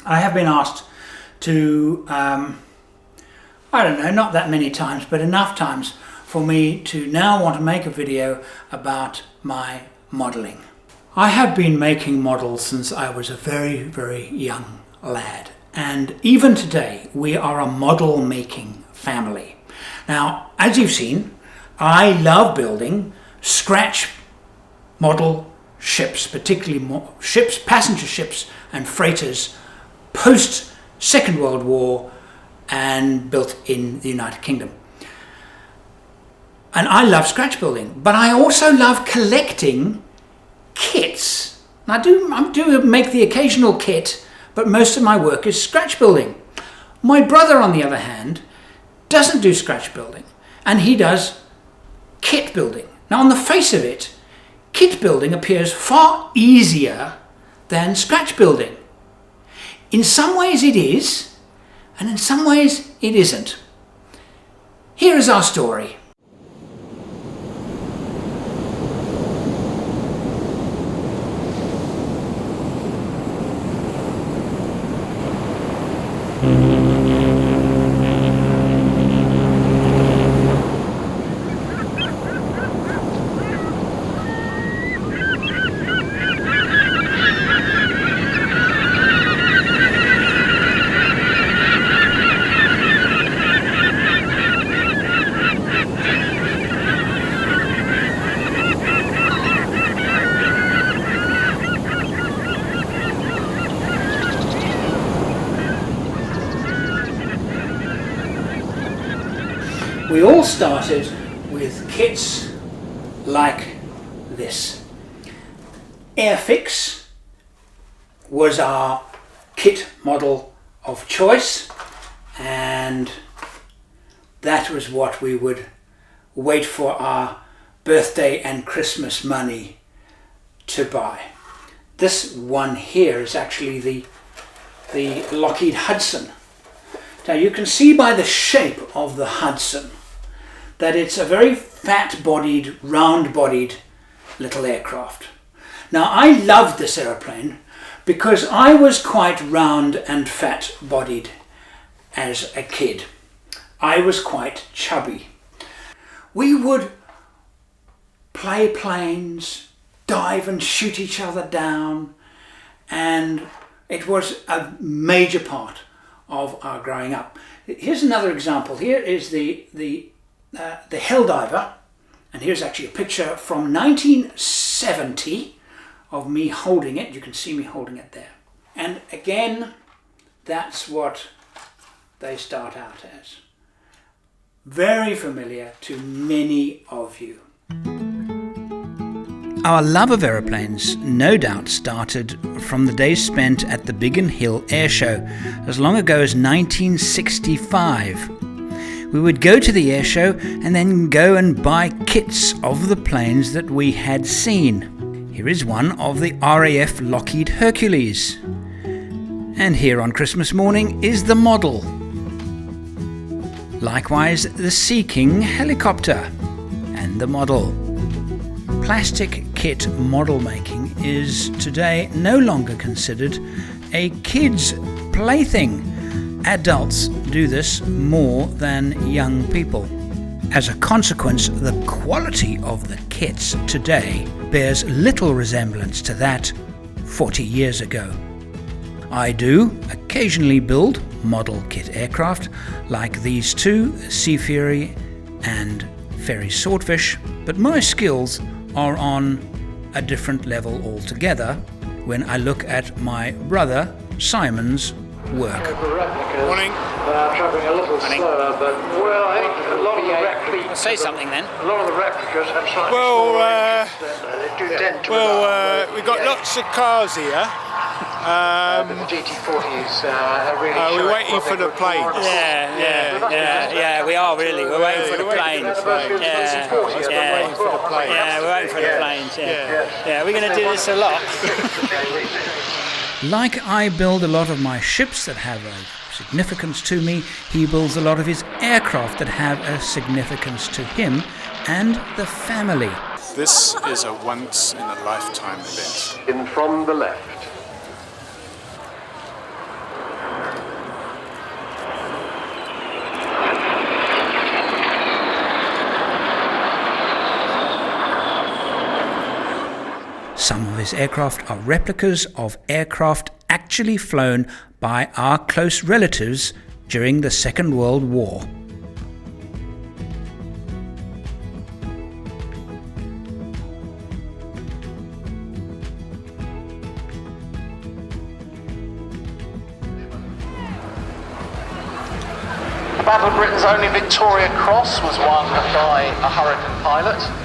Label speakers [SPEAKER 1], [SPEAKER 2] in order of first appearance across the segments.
[SPEAKER 1] I have been asked to, I don't know, not that many times, but enough times for me to now want to make a video about my modelling. I have been making models since I was a very, very young lad. And even today, we are a model making family. Now, as you've seen, I love building scratch model ships, particularly ships, passenger ships and freighters post Second World War and built in the United Kingdom. And I love scratch building, but I also love collecting kits. I do make the occasional kit, but most of my work is scratch building. My brother, on the other hand, doesn't do scratch building, and he does kit building. Now, on the face of it, kit building appears far easier than scratch building. In some ways it is, and in some ways it isn't. Here is our story. We all started with kits like this. AIRFIX was our kit model of choice, and that was what we would wait for our birthday and Christmas money to buy. This one here is actually the Lockheed Hudson. Now you can see by the shape of the Hudson that it's a very fat-bodied, round-bodied little aircraft. Now I loved this aeroplane because I was quite round and fat-bodied as a kid. I was quite chubby. We would play planes, dive and shoot each other down, and it was a major part of our growing up. Here's another example. Here is the Helldiver, and here's actually a picture from 1970 of me holding it. You can see me holding it there. And again, that's what they start out as. Very familiar to many of you. Our love of aeroplanes no doubt started from the days spent at the Biggin Hill Air Show as long ago as 1965. We would go to the air show and then go and buy kits of the planes that we had seen. Here is one of the RAF Lockheed Hercules. And here on Christmas morning is the model. Likewise, the Sea King helicopter and the model. Plastic kit model making is today no longer considered a kid's plaything. Adults do this more than young people. As a consequence, the quality of the kits today bears little resemblance to that 40 years ago. I do occasionally build model kit aircraft like these two, Sea Fury and Ferry Swordfish, but my skills are on a different level altogether when I look at my brother Simon's work.
[SPEAKER 2] Morning.
[SPEAKER 3] Travelling a little slower, but well, I think a lot of the replicas.
[SPEAKER 1] Say something then.
[SPEAKER 3] A lot of the replicas have slightly
[SPEAKER 2] We've got lots of cars here.
[SPEAKER 3] the GT40s are really.
[SPEAKER 2] We're waiting for the planes.
[SPEAKER 1] Yeah, we are really. We're waiting for the planes. We're waiting for the planes. Yeah, we're going to do this a lot. Like I build a lot of my ships that have a significance to me, he builds a lot of his aircraft that have a significance to him and the family.
[SPEAKER 2] This is a once-in-a-lifetime event.
[SPEAKER 3] In from the left.
[SPEAKER 1] Some of his aircraft are replicas of aircraft actually flown by our close relatives during the Second World War.
[SPEAKER 3] Battle of Britain's only Victoria Cross was won by a Hurricane pilot.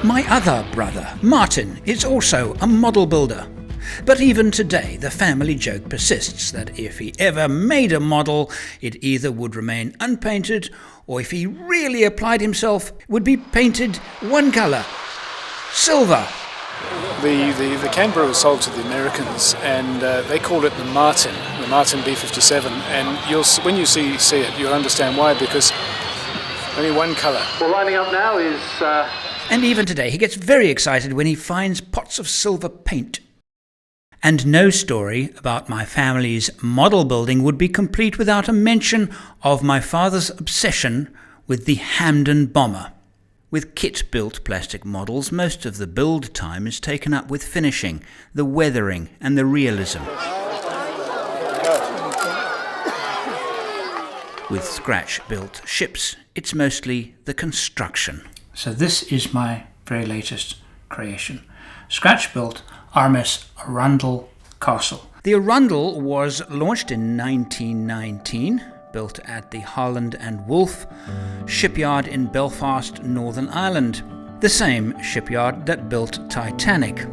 [SPEAKER 1] My other brother, Martin, is also a model builder. But even today, the family joke persists that if he ever made a model, it either would remain unpainted, or if he really applied himself, would be painted one colour: silver.
[SPEAKER 2] The Canberra was sold to the Americans, and they called it the Martin B-57. And when you see it, you'll understand why, because only one colour.
[SPEAKER 3] Well, lining up now is...
[SPEAKER 1] And even today, he gets very excited when he finds pots of silver paint. And no story about my family's model building would be complete without a mention of my father's obsession with the Hamden bomber. With kit-built plastic models, most of the build time is taken up with finishing, the weathering and the realism. With scratch-built ships, it's mostly the construction. So this is my very latest creation. Scratch-built RMS Arundel Castle. The Arundel was launched in 1919, built at the Harland and Wolff shipyard in Belfast, Northern Ireland, the same shipyard that built Titanic.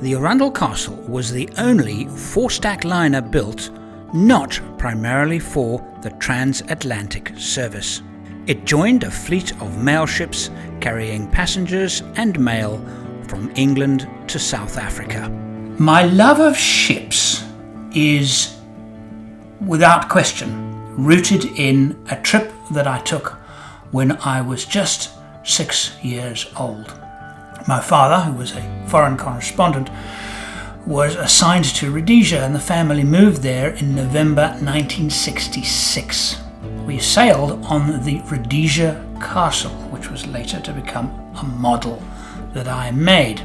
[SPEAKER 1] The Arundel Castle was the only four-stack liner built not primarily for the transatlantic service. It joined a fleet of mail ships carrying passengers and mail from England to South Africa. My love of ships is, without question, rooted in a trip that I took when I was just 6 years old. My father, who was a foreign correspondent, was assigned to Rhodesia, and the family moved there in November 1966. We sailed on the Rhodesia Castle, which was later to become a model that I made.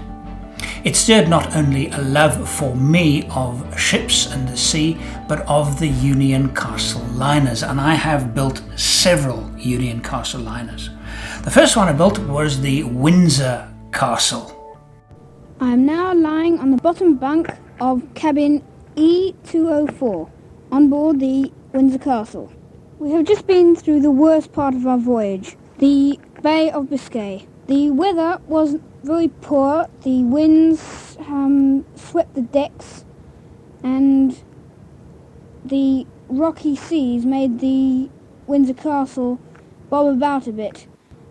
[SPEAKER 1] It stirred not only a love for me of ships and the sea, but of the Union Castle liners, and I have built several Union Castle liners. The first one I built was the Windsor Castle.
[SPEAKER 4] I am now lying on the bottom bunk of cabin E204 on board the Windsor Castle. We have just been through the worst part of our voyage, the Bay of Biscay. The weather was very poor, the winds swept the decks, and the rocky seas made the Windsor Castle bob about a bit.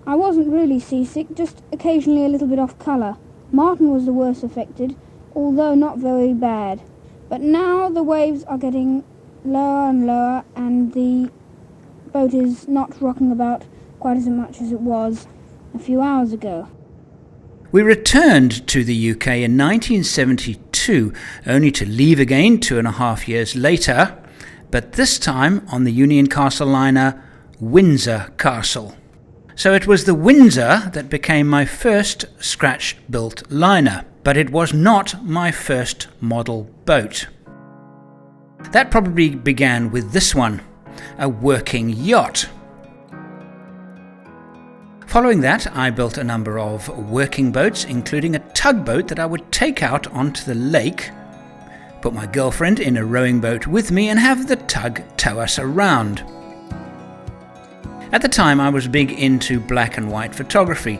[SPEAKER 4] I wasn't really seasick, just occasionally a little bit off colour. Martin was the worst affected, although not very bad. But now the waves are getting lower and lower, and the boat is not rocking about quite as much as it was a few hours ago.
[SPEAKER 1] We returned to the UK in 1972, only to leave again 2.5 years later, but this time on the Union Castle liner Windsor Castle. So it was the Windsor that became my first scratch-built liner, but it was not my first model boat. That probably began with this one, a working yacht. Following that, I built a number of working boats, including a tugboat that I would take out onto the lake, put my girlfriend in a rowing boat with me, and have the tug tow us around. At the time, I was big into black and white photography.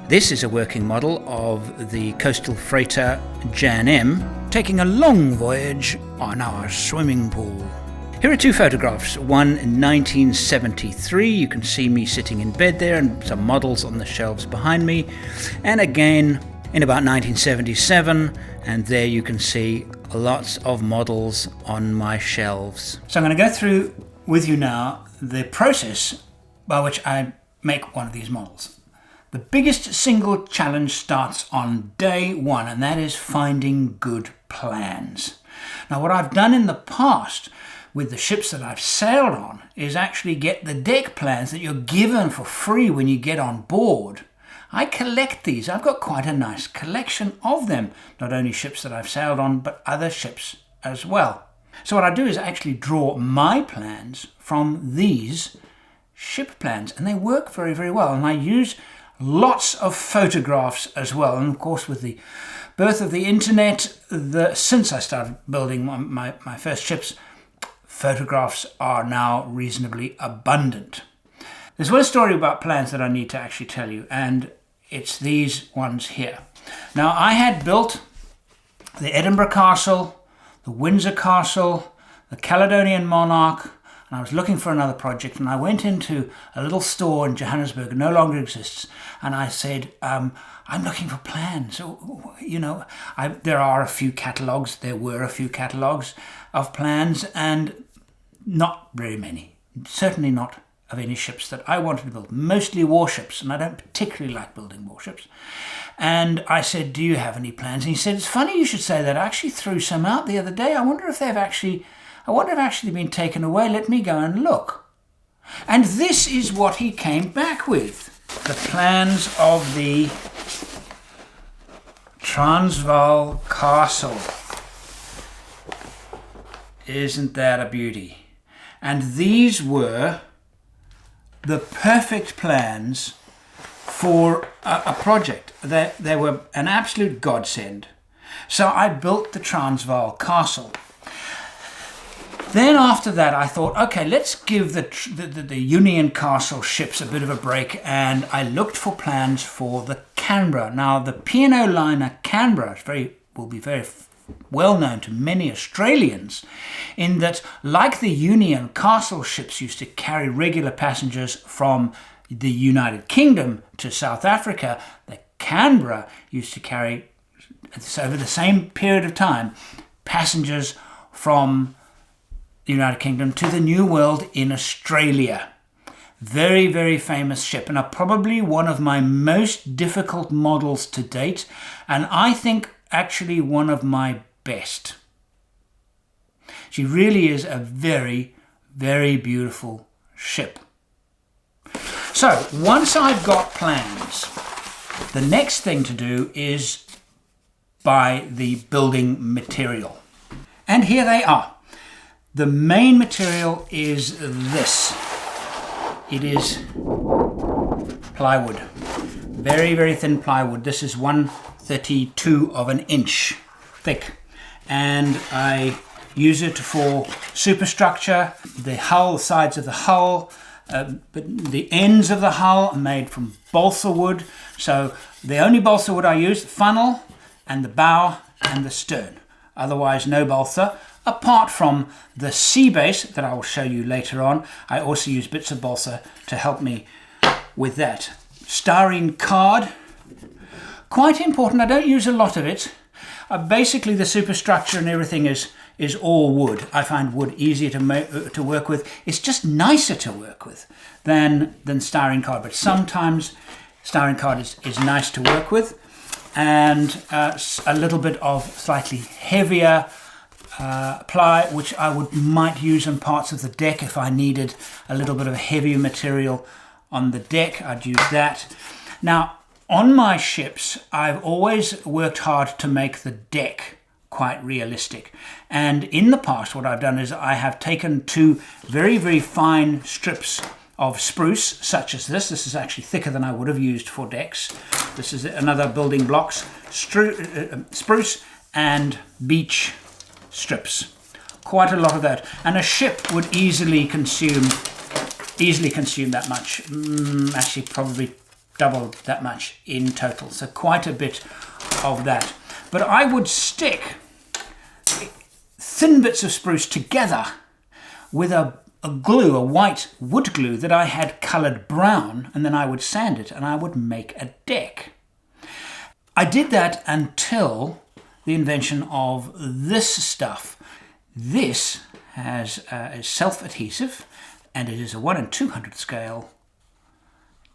[SPEAKER 1] This is a working model of the coastal freighter Jan M, taking a long voyage on our swimming pool. Here are two photographs, one in 1973, you can see me sitting in bed there and some models on the shelves behind me, and again in about 1977, and there you can see lots of models on my shelves. So I'm going to go through with you now the process by which I make one of these models. The biggest single challenge starts on day one, and that is finding good plans. Now, what I've done in the past with the ships that I've sailed on is actually get the deck plans that you're given for free when you get on board. I collect these. I've got quite a nice collection of them. Not only ships that I've sailed on, but other ships as well. So what I do is actually draw my plans from these ship plans, and they work very, very well. And I use lots of photographs as well. And of course, with the birth of the internet, since I started building my first ships, photographs are now reasonably abundant. There's one story about plans that I need to actually tell you, and it's these ones here. Now, I had built the Edinburgh Castle, the Windsor Castle, the Caledonian Monarch, and I was looking for another project, and I went into a little store in Johannesburg, it no longer exists, and I said, I'm looking for plans. You know, there are a few catalogues, there were a few catalogues of plans, and not very many, certainly not of any ships that I wanted to build, mostly warships, and I don't particularly like building warships. And I said, do you have any plans? And he said, it's funny you should say that. I actually threw some out the other day. I wonder if they've actually been taken away. Let me go and look. And this is what he came back with. The plans of the Transvaal Castle. Isn't that a beauty? And these were the perfect plans for a project. They were an absolute godsend. So I built the Transvaal Castle. Then after that I thought, okay, let's give the Union Castle ships a bit of a break, and I looked for plans for the Canberra. Now the P&O liner Canberra will be very well known to many Australians, in that, like the Union Castle ships used to carry regular passengers from the United Kingdom to South Africa, the Canberra used to carry, over the same period of time, passengers from the United Kingdom to the New World in Australia. Very, very famous ship, and probably one of my most difficult models to date, and I think actually one of my best. She really is a very, very beautiful ship. So once I've got plans, the next thing to do is buy the building material. And here they are. The main material is this. It is plywood. Very, very thin plywood. This is 1/32 of an inch thick, and I use it for superstructure, the hull, sides of the hull, but the ends of the hull are made from balsa wood. So the only balsa wood I use, the funnel and the bow and the stern. Otherwise no balsa, apart from the sea base that I will show you later on. I also use bits of balsa to help me with that. Styrene card, quite important. I don't use a lot of it. Basically the superstructure and everything is all wood. I find wood easier to work with. It's just nicer to work with than styrene card, but sometimes styrene card is nice to work with. And a little bit of slightly heavier ply, which I might use on parts of the deck if I needed a little bit of heavier material on the deck. I'd use that. Now, on my ships, I've always worked hard to make the deck quite realistic. And in the past, what I've done is I have taken two very, very fine strips of spruce, such as this. This is actually thicker than I would have used for decks. This is another building blocks, spruce and beech strips. Quite a lot of that. And a ship would easily consume that much. Actually, probably double that much in total. So quite a bit of that. But I would stick thin bits of spruce together with a glue, a white wood glue that I had coloured brown, and then I would sand it and I would make a deck. I did that until the invention of this stuff. This is self-adhesive, and it is a 1 in 200 scale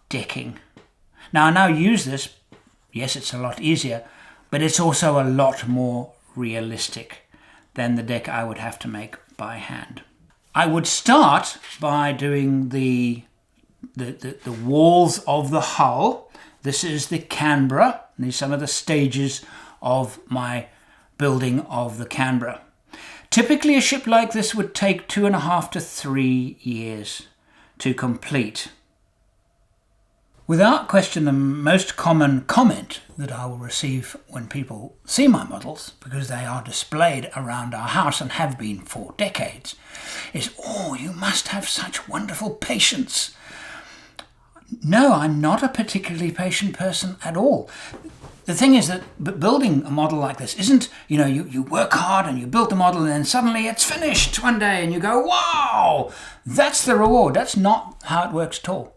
[SPEAKER 1] decking. Now I now use this. Yes, it's a lot easier, but it's also a lot more realistic than the deck I would have to make by hand. I would start by doing the walls of the hull, This is the Canberra, and these are some of the stages of my building of the Canberra. Typically a ship like this would take 2.5 to 3 years to complete. Without question, the most common comment that I will receive when people see my models, because they are displayed around our house and have been for decades, is, "Oh, you must have such wonderful patience." No, I'm not a particularly patient person at all. The thing is that building a model like this isn't, you work hard and you build the model and then suddenly it's finished one day and you go, wow, that's the reward. That's not how it works at all.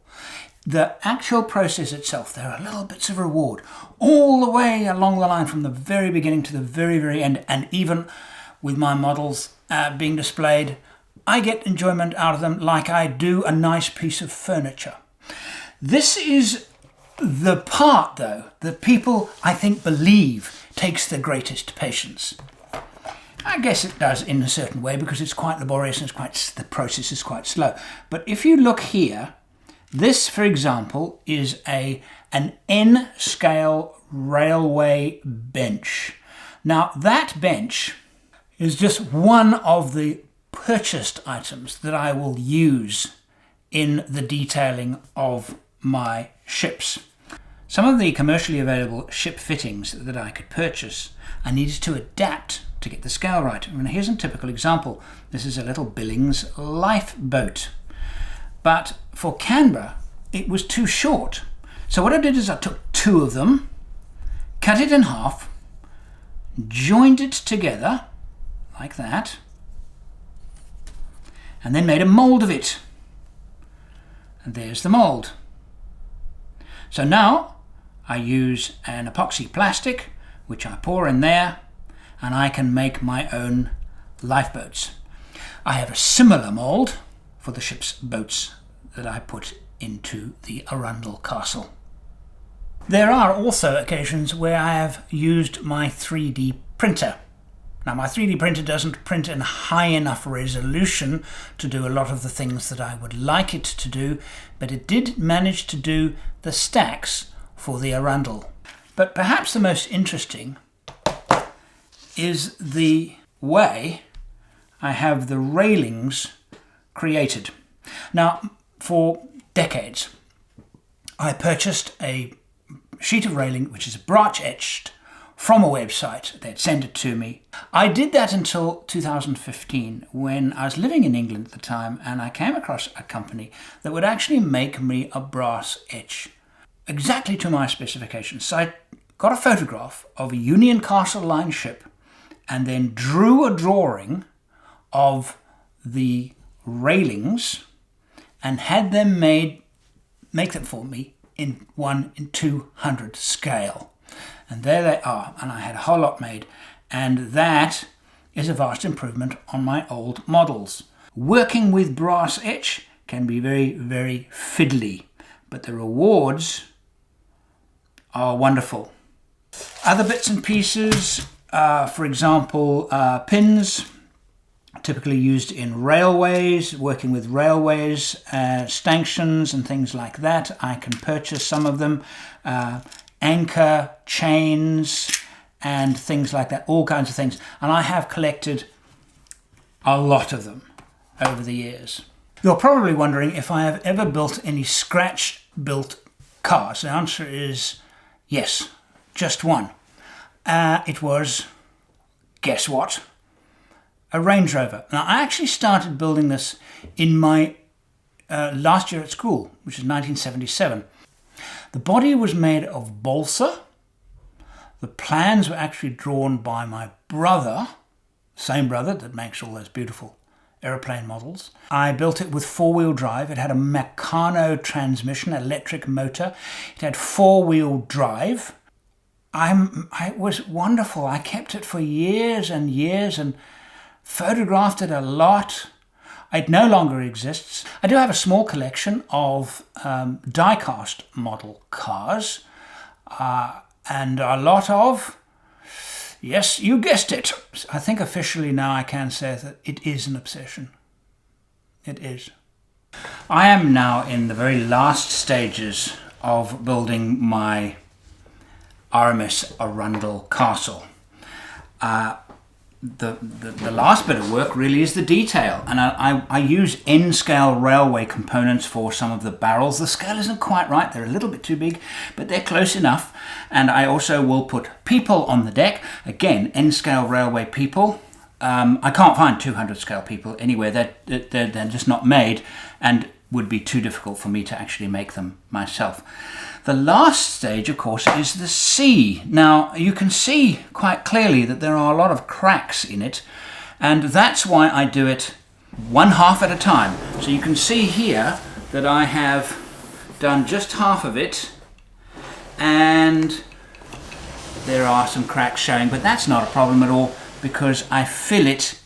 [SPEAKER 1] The actual process itself, there are little bits of reward all the way along the line from the very beginning to the very, very end. And even with my models being displayed, I get enjoyment out of them like I do a nice piece of furniture. This is the part, though, that people, I think, believe takes the greatest patience. I guess it does in a certain way because it's quite laborious and the process is quite slow. But if you look here, this, for example, is an N-scale railway bench. Now, that bench is just one of the purchased items that I will use in the detailing of my ships. Some of the commercially available ship fittings that I could purchase, I needed to adapt to get the scale right. And here's a typical example. This is a little Billings lifeboat. But for Canberra, it was too short. So what I did is I took 2 of them, cut it in half, joined it together like that, and then made a mould of it. And there's the mould. So now I use an epoxy plastic, which I pour in there, and I can make my own lifeboats. I have a similar mould for the ship's boats that I put into the Arundel Castle. There are also occasions where I have used my 3D printer. Now, my 3D printer doesn't print in high enough resolution to do a lot of the things that I would like it to do, but it did manage to do the stacks for the Arundel. But perhaps the most interesting is the way I have the railings created. Now, for decades, I purchased a sheet of railing which is branch etched from a website. They'd send it to me. I did that until 2015 when I was living in England at the time, and I came across a company that would actually make me a brass etch exactly to my specifications. So I got a photograph of a Union Castle line ship and then drew a drawing of the railings and had them make them for me in 1:200 scale. And there they are, and I had a whole lot made, and that is a vast improvement on my old models. Working with brass etch can be very, very fiddly, but the rewards are wonderful. Other bits and pieces, for example, pins, typically used in railways, working with railways, stanchions and things like that. I can purchase some of them. Anchor, chains, and things like that, all kinds of things. And I have collected a lot of them over the years. You're probably wondering if I have ever built any scratch-built cars. The answer is yes, just one. It was, guess what? A Range Rover. Now, I actually started building this in my last year at school, which is 1977. The body was made of balsa. The plans were actually drawn by my brother, same brother that makes all those beautiful aeroplane models. I built it with 4-wheel drive. It had a Meccano transmission, electric motor. It had 4-wheel drive. It was wonderful. I kept it for years and years and photographed it a lot. It no longer exists. I do have a small collection of die-cast model cars and a lot of, yes, you guessed it. I think officially now I can say that it is an obsession. It is. I am now in the very last stages of building my RMS Arundel castle. The last bit of work really is the detail, and I use N-scale railway components for some of the barrels. The scale isn't quite right, they're a little bit too big, but they're close enough. And I also will put people on the deck, again N-scale railway people. I can't find 200 scale people anywhere, they're just not made, and would be too difficult for me to actually make them myself. The last stage, of course, is the C. Now, you can see quite clearly that there are a lot of cracks in it, and that's why I do it 1/2 at a time. So you can see here that I have done just half of it, and there are some cracks showing, but that's not a problem at all because I fill it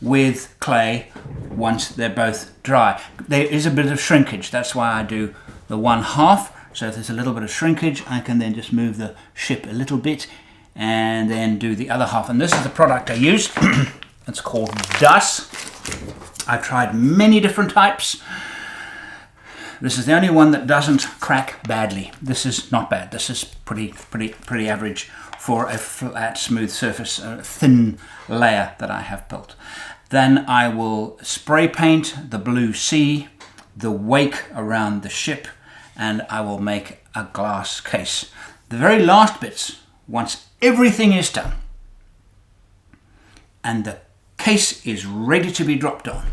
[SPEAKER 1] with clay once they're both dry. There is a bit of shrinkage, that's why I do the 1/2. So if there's a little bit of shrinkage, I can then just move the ship a little bit and then do the other half. And this is the product I use. It's called DUS. I've tried many different types. This is the only one that doesn't crack badly. This is not bad. This is pretty average for a flat, smooth surface, a thin layer that I have built. Then I will spray paint the blue sea, the wake around the ship, and I will make a glass case. The very last bits, once everything is done and the case is ready to be dropped on,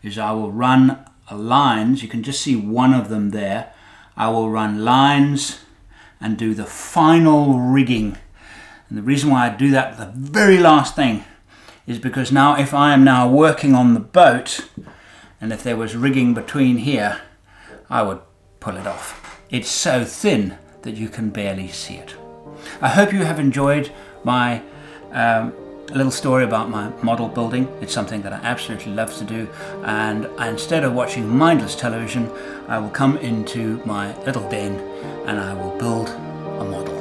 [SPEAKER 1] is I will run lines. You can just see one of them there. I will run lines and do the final rigging. And the reason why I do that, the very last thing, is because now if I am now working on the boat and if there was rigging between here, I would pull it off. It's so thin that you can barely see it. I hope you have enjoyed my little story about my model building. It's something that I absolutely love to do, and instead of watching mindless television, I will come into my little den and I will build a model.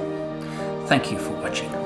[SPEAKER 1] Thank you for watching.